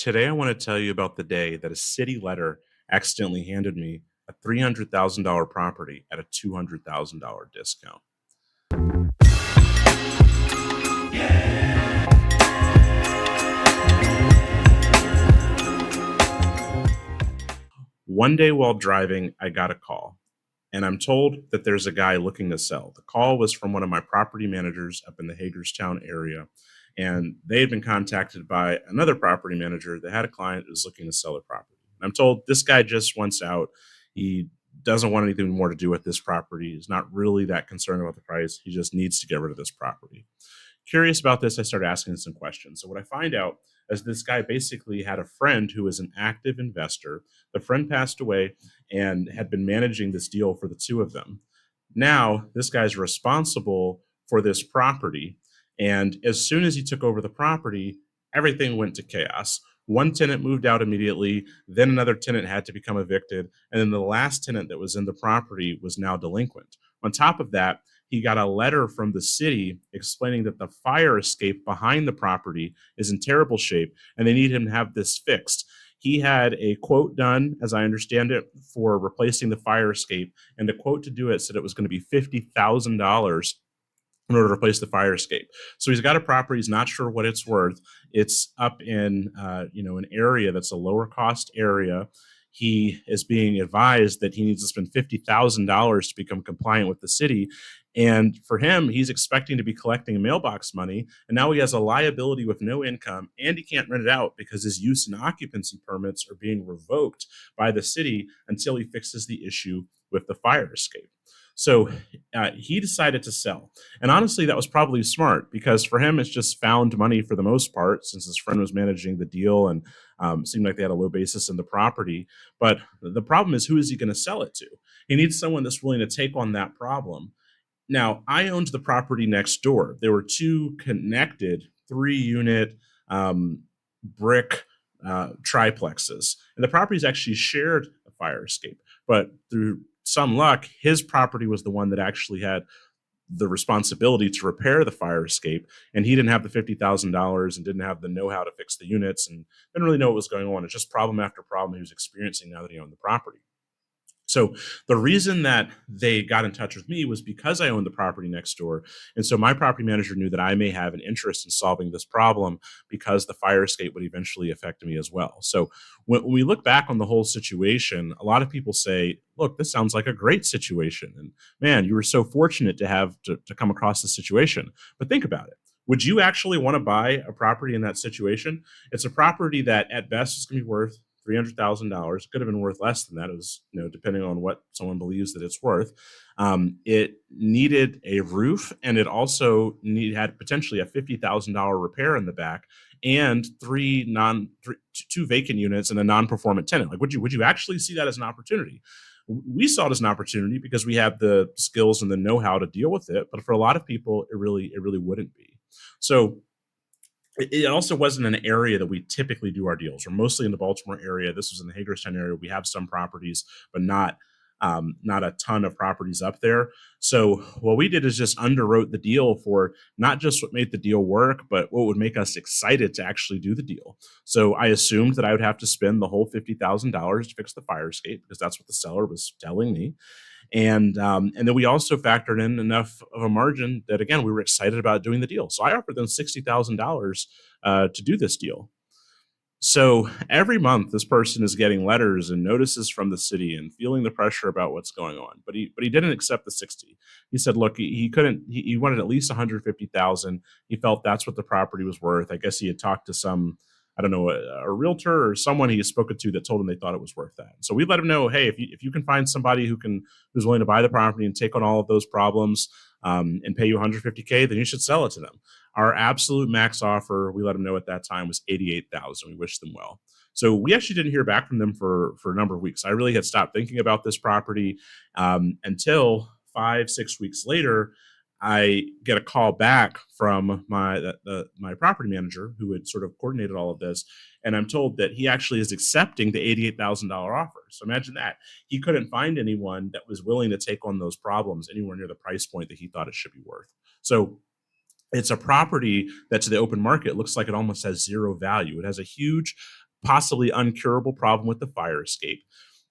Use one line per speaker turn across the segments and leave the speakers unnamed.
Today, I want to tell you about the day that a city letter accidentally handed me a $300,000 property at a $200,000 discount. One day while driving, I got a call, and I'm told that there's a guy looking to sell. The call was from one of my property managers up in the Hagerstown area, and they had been contacted by another property manager that had a client who was looking to sell a property. And I'm told this guy just wants out. He doesn't want anything more to do with this property. He's not really that concerned about the price. He just needs to get rid of this property. Curious about this, I started asking some questions. So what I find out is this guy basically had a friend who was an active investor. The friend passed away and had been managing this deal for the two of them. Now, this guy's responsible for this property. And as soon as he took over the property, everything went to chaos. One tenant moved out immediately, then another tenant had to become evicted, and then the last tenant that was in the property was now delinquent. On top of that, he got a letter from the city explaining that the fire escape behind the property is in terrible shape and they need him to have this fixed. He had a quote done, as I understand it, for replacing the fire escape, and the quote to do it said it was going to be $50,000 in order to replace the fire escape. So he's got a property. He's not sure what it's worth. It's up in an area that's a lower cost area. He is being advised that he needs to spend $50,000 to become compliant with the city. And for him, he's expecting to be collecting mailbox money. And now he has a liability with no income and he can't rent it out because his use and occupancy permits are being revoked by the city until he fixes the issue with the fire escape. So he decided to sell. And honestly, that was probably smart because for him, it's just found money for the most part since his friend was managing the deal and seemed like they had a low basis in the property. But the problem is, who is he going to sell it to? He needs someone that's willing to take on that problem. Now, I owned the property next door. There were two connected 3 unit brick triplexes. And the properties actually shared a fire escape. But through some luck, his property was the one that actually had the responsibility to repair the fire escape. And he didn't have the $50,000 and didn't have the know how to fix the units and didn't really know what was going on. It's just problem after problem he was experiencing now that he owned the property. So the reason that they got in touch with me was because I owned the property next door. And so my property manager knew that I may have an interest in solving this problem because the fire escape would eventually affect me as well. So when we look back on the whole situation, a lot of people say, look, this sounds like a great situation. And man, you were so fortunate to have to come across this situation. But think about it. Would you actually want to buy a property in that situation? It's a property that at best is going to be worth $300,000. Could have been worth less than that. It was, depending on what someone believes that it's worth. It needed a roof, and it also had potentially a $50,000 repair in the back, and two vacant units and a non-performant tenant. Like, would you actually see that as an opportunity? We saw it as an opportunity because we have the skills and the know-how to deal with it. But for a lot of people, it really wouldn't be. So it also wasn't an area that we typically do our deals. We're mostly in the Baltimore area. This was in the Hagerstown area. We have some properties, but not a ton of properties up there. So what we did is just underwrote the deal for not just what made the deal work, but what would make us excited to actually do the deal. So I assumed that I would have to spend the whole $50,000 to fix the fire escape because that's what the seller was telling me. And then we also factored in enough of a margin that again we were excited about doing the deal. So I offered them $60,000 to do this deal. So every month, this person is getting letters and notices from the city and feeling the pressure about what's going on. But he didn't accept the 60. He said, look, he couldn't. He wanted at least 150,000. He felt that's what the property was worth. I guess he had talked to some, I don't know, a realtor or someone he had spoken to that told him they thought it was worth that. So we let him know, hey, if you can find somebody who's willing to buy the property and take on all of those problems and pay you 150K, then you should sell it to them. Our absolute max offer, we let them know at that time, was 88,000. We wished them well. So we actually didn't hear back from them for a number of weeks. I really had stopped thinking about this property until 5-6 weeks later. I get a call back from my property manager who had sort of coordinated all of this, and I'm told that he actually is accepting the $88,000 offer. So imagine that. He couldn't find anyone that was willing to take on those problems anywhere near the price point that he thought it should be worth. So it's a property that to the open market looks like it almost has zero value. It has a huge possibly uncurable problem with the fire escape.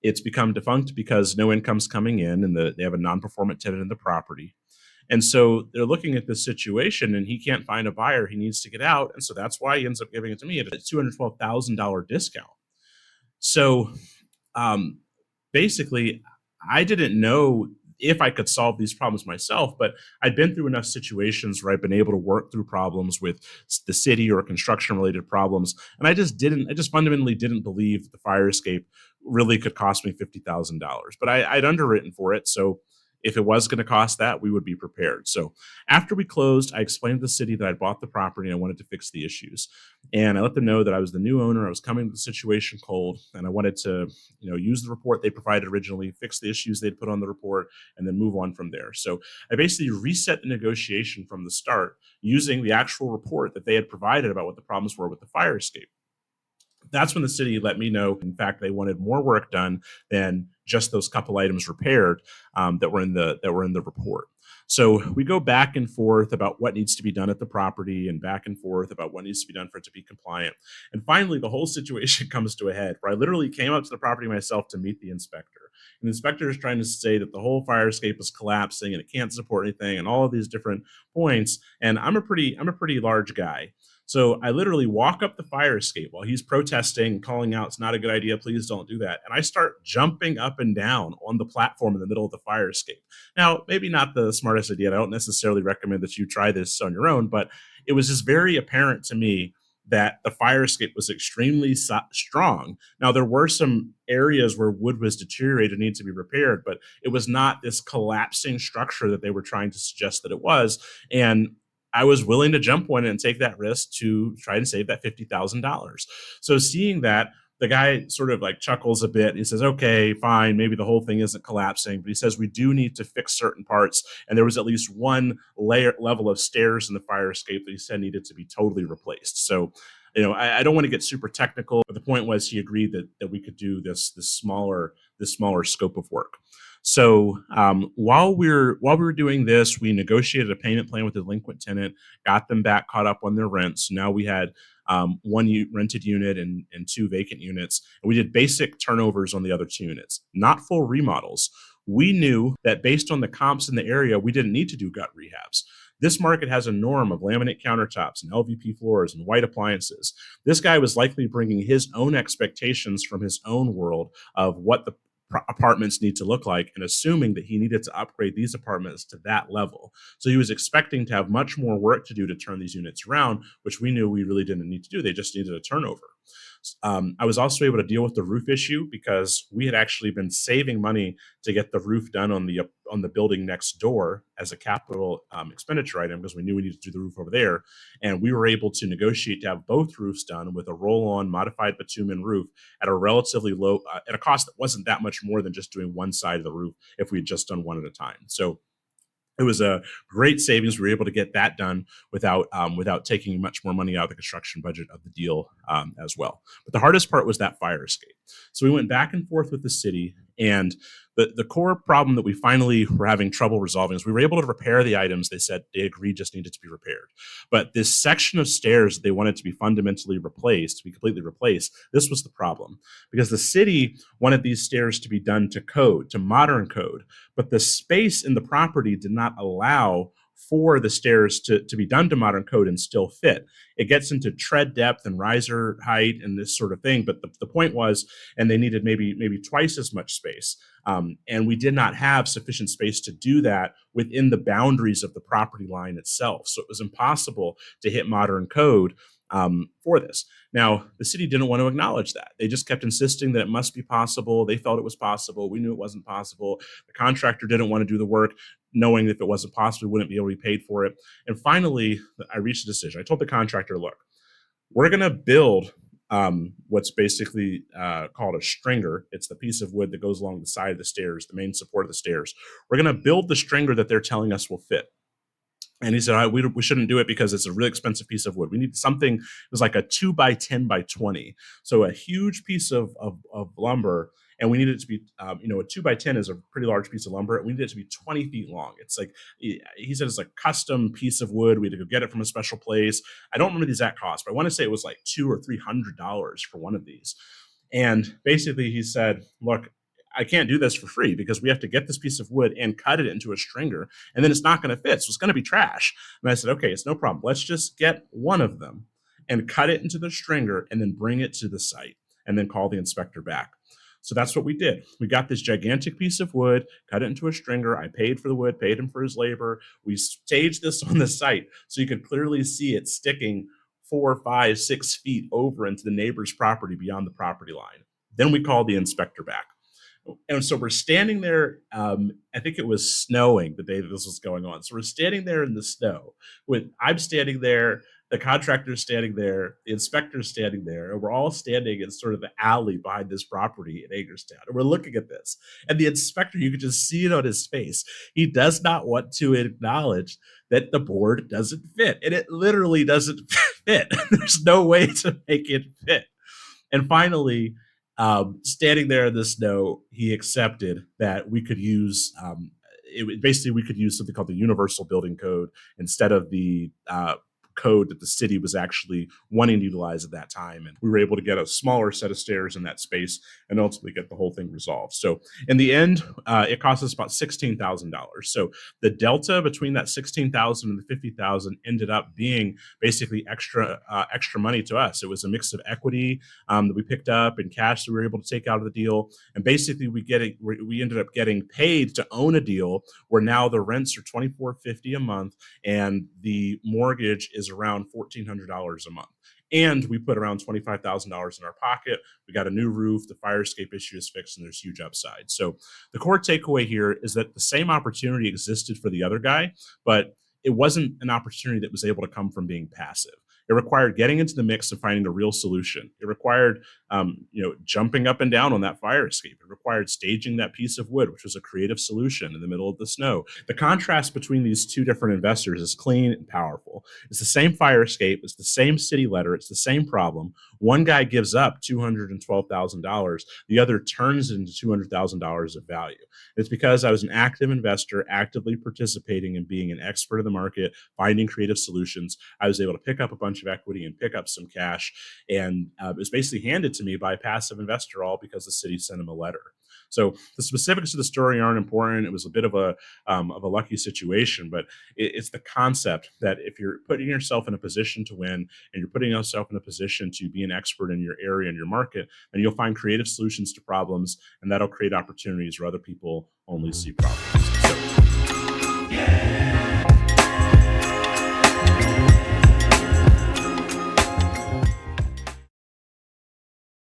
It's become defunct because no income's coming in, and they have a non-performant tenant in the property. And so they're looking at this situation, and he can't find a buyer. He needs to get out. And so that's why he ends up giving it to me at a $212,000 discount. So um, basically, I didn't know if I could solve these problems myself, but I'd been through enough situations where I've been able to work through problems with the city or construction related problems. And I just fundamentally didn't believe the fire escape really could cost me $50,000, but I'd underwritten for it. So if it was going to cost that, we would be prepared. So after we closed, I explained to the city that I bought the property and I wanted to fix the issues. And I let them know that I was the new owner. I was coming to the situation cold, and I wanted to, use the report they provided originally, fix the issues they'd put on the report, and then move on from there. So I basically reset the negotiation from the start using the actual report that they had provided about what the problems were with the fire escape. That's when the city let me know, in fact, they wanted more work done than just those couple items repaired, that were in the report. So we go back and forth about what needs to be done at the property, and back and forth about what needs to be done for it to be compliant. And finally, the whole situation comes to a head where I literally came up to the property myself to meet the inspector. And the inspector is trying to say that the whole fire escape is collapsing and it can't support anything, and all of these different points. And I'm a pretty large guy. So I literally walk up the fire escape while he's protesting, calling out, "It's not a good idea. Please don't do that." And I start jumping up and down on the platform in the middle of the fire escape. Now, maybe not the smartest idea. I don't necessarily recommend that you try this on your own, but it was just very apparent to me that the fire escape was extremely strong. Now, there were some areas where wood was deteriorated and needs to be repaired, but it was not this collapsing structure that they were trying to suggest that it was. And I was willing to jump on it and take that risk to try and save that $50,000. So seeing that, the guy sort of like chuckles a bit. He says, "Okay, fine. Maybe the whole thing isn't collapsing," but he says we do need to fix certain parts. And there was at least one level of stairs in the fire escape that he said needed to be totally replaced. So, I don't want to get super technical, but the point was he agreed that we could do this smaller scope of work. So while we were doing this, we negotiated a payment plan with the delinquent tenant, got them back caught up on their rents. Now we had one rented unit and two vacant units, and we did basic turnovers on the other two units, not full remodels. We knew that based on the comps in the area, we didn't need to do gut rehabs. This market has a norm of laminate countertops and LVP floors and white appliances. This guy was likely bringing his own expectations from his own world of what the apartments need to look like, and assuming that he needed to upgrade these apartments to that level. So he was expecting to have much more work to do to turn these units around, which we knew we really didn't need to do. They just needed a turnover. I was also able to deal with the roof issue because we had actually been saving money to get the roof done on the building next door as a capital expenditure item, because we knew we needed to do the roof over there, and we were able to negotiate to have both roofs done with a roll-on modified bitumen roof at a relatively low at a cost that wasn't that much more than just doing one side of the roof if we had just done one at a time. So it was a great savings. We were able to get that done without taking much more money out of the construction budget of the deal, as well. But the hardest part was that fire escape. So we went back and forth with the city, and the core problem that we finally were having trouble resolving is we were able to repair the items they said they agreed just needed to be repaired. But this section of stairs they wanted to be fundamentally replaced, to be completely replaced, this was the problem. Because the city wanted these stairs to be done to code, to modern code, but the space in the property did not allow for the stairs to be done to modern code and still fit. It gets into tread depth and riser height and this sort of thing. But the point was, and they needed maybe twice as much space. And we did not have sufficient space to do that within the boundaries of the property line itself. So it was impossible to hit modern code for this. Now, the city didn't want to acknowledge that. They just kept insisting that it must be possible. They felt it was possible. We knew it wasn't possible. The contractor didn't want to do the work, knowing that if it wasn't possible, we wouldn't be able to be paid for it. And finally, I reached a decision. I told the contractor, "Look, we're going to build what's basically called a stringer. It's the piece of wood that goes along the side of the stairs, the main support of the stairs. We're going to build the stringer that they're telling us will fit." And he said, we shouldn't do it because it's a really expensive piece of wood. We need something, it was like a 2 by 10 by 20. So a huge piece of lumber. and we needed it to be, a 2x10 is a pretty large piece of lumber. And we needed it to be 20 feet long. It's like, he said it's a custom piece of wood. We had to go get it from a special place. I don't remember the exact cost, but I want to say it was like $200 or $300 for one of these. And basically, he said, "Look, I can't do this for free because we have to get this piece of wood and cut it into a stringer, and then it's not going to fit. So it's going to be trash." And I said, "Okay, it's no problem. Let's just get one of them and cut it into the stringer and then bring it to the site and then call the inspector back." So that's what we did. We got this gigantic piece of wood, cut it into a stringer. I paid for the wood, paid him for his labor. We staged this on the site so you could clearly see it sticking 4, 5, 6 feet over into the neighbor's property beyond the property line. Then we called the inspector back. And so we're standing there. I think it was snowing the day that this was going on. So we're standing there in the snow. I'm standing there, the contractor's standing there, the inspector's standing there, and we're all standing in sort of the alley behind this property in Hagerstown. And we're looking at this. And the inspector, you could just see it on his face. He does not want to acknowledge that the board doesn't fit. And it literally doesn't fit. There's no way to make it fit. And finally, standing there in the snow, he accepted that we could use basically we could use something called the Universal Building Code instead of the code that the city was actually wanting to utilize at that time. And we were able to get a smaller set of stairs in that space and ultimately get the whole thing resolved. So in the end, it cost us about $16,000. So the delta between that 16,000 and the 50,000 ended up being basically extra money to us. It was a mix of equity that we picked up and cash that we were able to take out of the deal. And basically we ended up getting paid to own a deal where now the rents are $2,450 a month and the mortgage is around $1,400 a month. And we put around $25,000 in our pocket. We got a new roof. The fire escape issue is fixed, and there's huge upside. So the core takeaway here is that the same opportunity existed for the other guy, but it wasn't an opportunity that was able to come from being passive. It required getting into the mix and finding a real solution. It required, jumping up and down on that fire escape. It required staging that piece of wood, which was a creative solution in the middle of the snow. The contrast between these two different investors is clean and powerful. It's the same fire escape. It's the same city letter. It's the same problem. One guy gives up $212,000. The other turns it into $200,000 of value. It's because I was an active investor, actively participating and being an expert in the market, finding creative solutions. I was able to pick up a bunch of equity and pick up some cash. And it was basically handed to me by a passive investor, all because the city sent him a letter. So the specifics of the story aren't important. It was a bit of a lucky situation, but it's the concept that if you're putting yourself in a position to win and you're putting yourself in a position to be an expert in your area and your market, then you'll find creative solutions to problems, and that'll create opportunities where other people only see problems. So